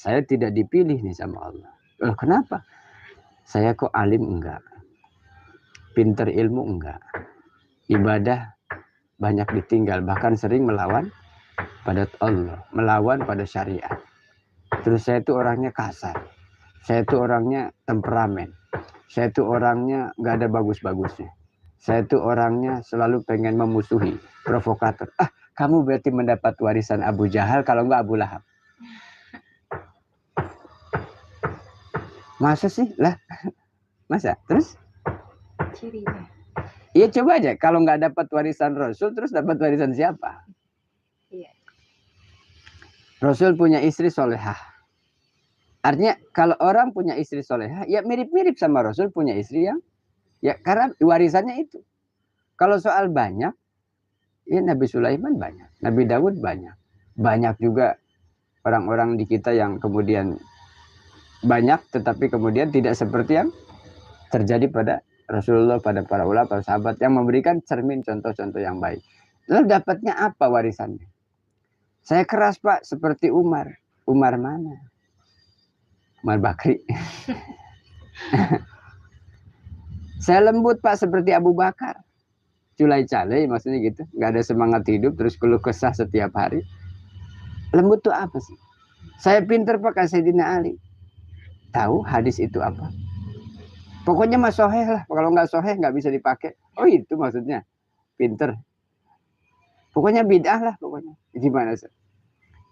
saya tidak dipilih nih sama Allah. Loh, kenapa? Saya kok alim enggak? Pinter ilmu enggak? Ibadah banyak ditinggal, bahkan sering melawan pada Allah, melawan pada syariat. Terus saya itu orangnya kasar, saya itu orangnya temperamen, saya itu orangnya nggak ada bagus-bagusnya, saya itu orangnya selalu pengen memusuhi, provokator. Ah, kamu berarti mendapat warisan Abu Jahal kalau nggak Abu Lahab. Masa sih lah? Masa? Terus? Cirinya. Iya, coba aja. Kalau nggak dapat warisan Rasul, terus dapat warisan siapa? Iya. Rasul punya istri solehah. Artinya kalau orang punya istri solehah, ya mirip-mirip sama Rasul punya istri yang, ya karena warisannya itu. Kalau soal banyak, ya Nabi Sulaiman banyak, Nabi Daud banyak. Banyak juga orang-orang di kita yang kemudian banyak, tetapi kemudian tidak seperti yang terjadi pada Rasulullah, pada para ulama, para sahabat yang memberikan cermin contoh-contoh yang baik. Lalu dapatnya apa warisannya? Saya keras Pak, seperti Umar. Umar mana? Umar Bakri. Saya lembut Pak, seperti Abu Bakar. Culai calai maksudnya gitu. Nggak ada semangat hidup, terus keluh kesah setiap hari. Lembut tuh apa sih? Saya pinter Pak, kayak Sayyidina Ali. Tahu hadis itu apa? Pokoknya mah soheh lah. Kalau nggak soheh nggak bisa dipakai. Oh itu maksudnya. Pinter. Pokoknya bid'ah lah pokoknya. Gimana sih?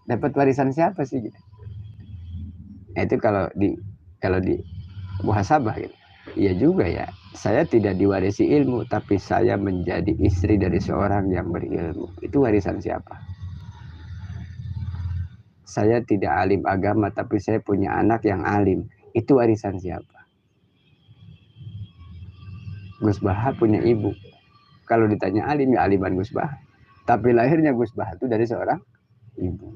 Dapat warisan siapa sih gitu? Nah, itu kalau di muhasabah gitu. Iya juga ya. Saya tidak diwarisi ilmu, tapi saya menjadi istri dari seorang yang berilmu. Itu warisan siapa? Saya tidak alim agama, tapi saya punya anak yang alim. Itu warisan siapa? Gus Baha punya ibu. Kalau ditanya alim, ya aliman Gus Baha. Tapi lahirnya Gus Baha itu dari seorang ibu.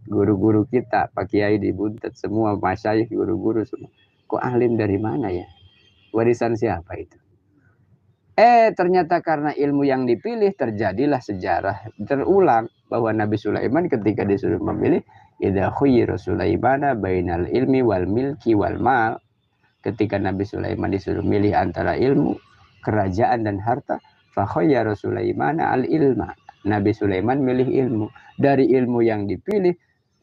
Guru-guru kita, Pak Kiai di Buntet, semua masyayikh, guru-guru semua. Kok alim dari mana ya? Warisan siapa itu? Ternyata karena ilmu yang dipilih terjadilah sejarah terulang bahwa Nabi Sulaiman ketika disuruh memilih, idza khuyira Sulaimana bainal ilmi wal milki wal mal. Ketika Nabi Sulaiman disuruh milih antara ilmu, kerajaan dan harta, fa khayyara Sulaimana al ilma. Nabi Sulaiman milih ilmu. Dari ilmu yang dipilih,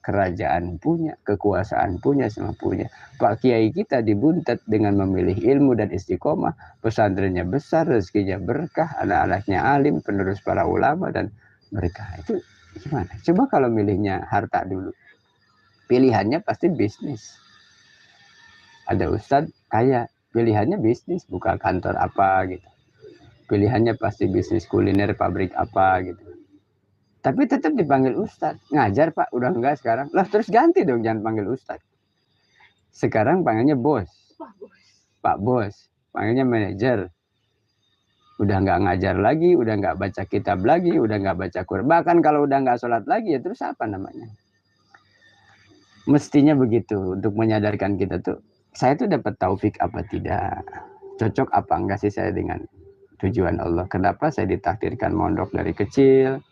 kerajaan punya, kekuasaan punya, semua punya. Pak Kiai kita di Buntet dengan memilih ilmu dan istiqomah, pesantrennya besar, rezekinya berkah, anak-anaknya alim, penerus para ulama dan berkah. Itu gimana? Coba kalau milihnya harta dulu. Pilihannya pasti bisnis. Ada ustadz kaya, pilihannya bisnis, buka kantor apa gitu. Pilihannya pasti bisnis kuliner, pabrik apa gitu. Tapi tetap dipanggil ustadz. Ngajar Pak, udah enggak sekarang. Lah terus ganti dong, jangan panggil ustadz. Sekarang panggilnya bos. Pak bos. Panggilnya manajer. Udah enggak ngajar lagi, udah enggak baca kitab lagi, udah enggak baca Quran. Bahkan kalau udah enggak sholat lagi, ya terus apa namanya? Mestinya begitu, untuk menyadarkan kita tuh, saya tuh dapat taufik apa tidak? Cocok apa enggak sih saya dengan tujuan Allah? Kenapa saya ditakdirkan mondok dari kecil?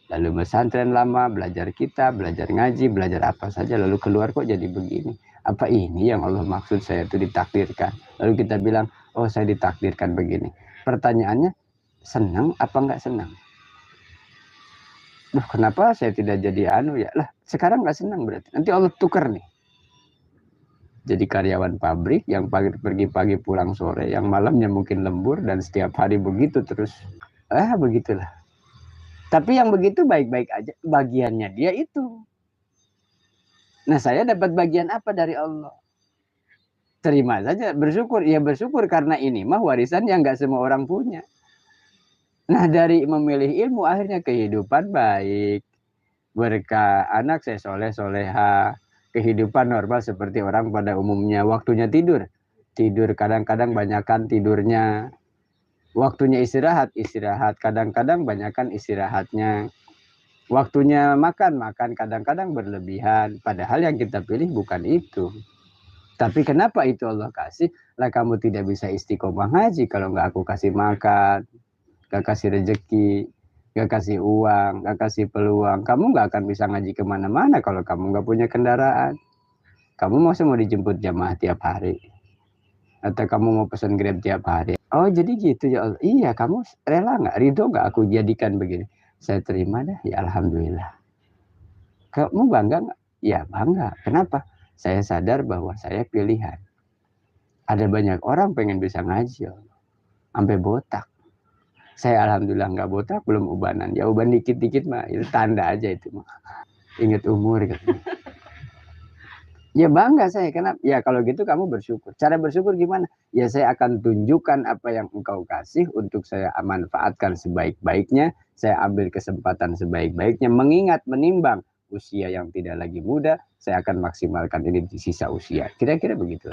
Lalu pesantren lama, belajar kitab, belajar ngaji, belajar apa saja, lalu keluar kok jadi begini. Apa ini yang Allah maksud saya itu ditakdirkan? Lalu kita bilang, oh saya ditakdirkan begini. Pertanyaannya, senang apa enggak senang? Duh, kenapa saya tidak jadi anu ya? Lah, sekarang enggak senang berarti. Nanti Allah tukar nih. Jadi karyawan pabrik yang pergi pagi pulang sore, yang malamnya mungkin lembur dan setiap hari begitu terus. Begitulah. Tapi yang begitu baik-baik aja, bagiannya dia itu. Nah saya dapat bagian apa dari Allah? Terima saja, bersyukur. Ya bersyukur karena ini mah warisan yang gak semua orang punya. Nah dari memilih ilmu akhirnya kehidupan baik. Berkah anak saya soleh-soleha. Kehidupan normal seperti orang pada umumnya. Waktunya tidur. Tidur kadang-kadang banyakkan tidurnya. Waktunya istirahat. Istirahat kadang-kadang banyakkan istirahatnya. Waktunya makan kadang-kadang berlebihan. Padahal yang kita pilih bukan itu. Tapi kenapa itu Allah kasih? Lah kamu tidak bisa istiqomah ngaji kalau nggak aku kasih makan, nggak kasih rezeki. Gak kasih uang, gak kasih peluang. Kamu gak akan bisa ngaji kemana-mana kalau kamu gak punya kendaraan. Kamu mau dijemput jamaah tiap hari. Atau kamu mau pesan Grab tiap hari. Oh jadi gitu ya Allah. Iya, kamu rela nggak, ridho nggak aku jadikan begini? Saya terima dah, ya Alhamdulillah. Kamu bangga nggak? Ya bangga. Kenapa? Saya sadar bahwa saya pilihan. Ada banyak orang pengen bisa ngaji, ya Allah, sampai botak. Saya Alhamdulillah nggak botak, belum ubanan. Ya uban dikit-dikit mah, itu tanda aja itu mah. Ingat umur gitu. Ya bangga saya, kenapa? Ya kalau gitu kamu bersyukur. Cara bersyukur gimana? Ya saya akan tunjukkan apa yang engkau kasih untuk saya manfaatkan sebaik-baiknya. Saya ambil kesempatan sebaik-baiknya. Mengingat, menimbang usia yang tidak lagi muda, saya akan maksimalkan ini di sisa usia. Kira-kira begitu.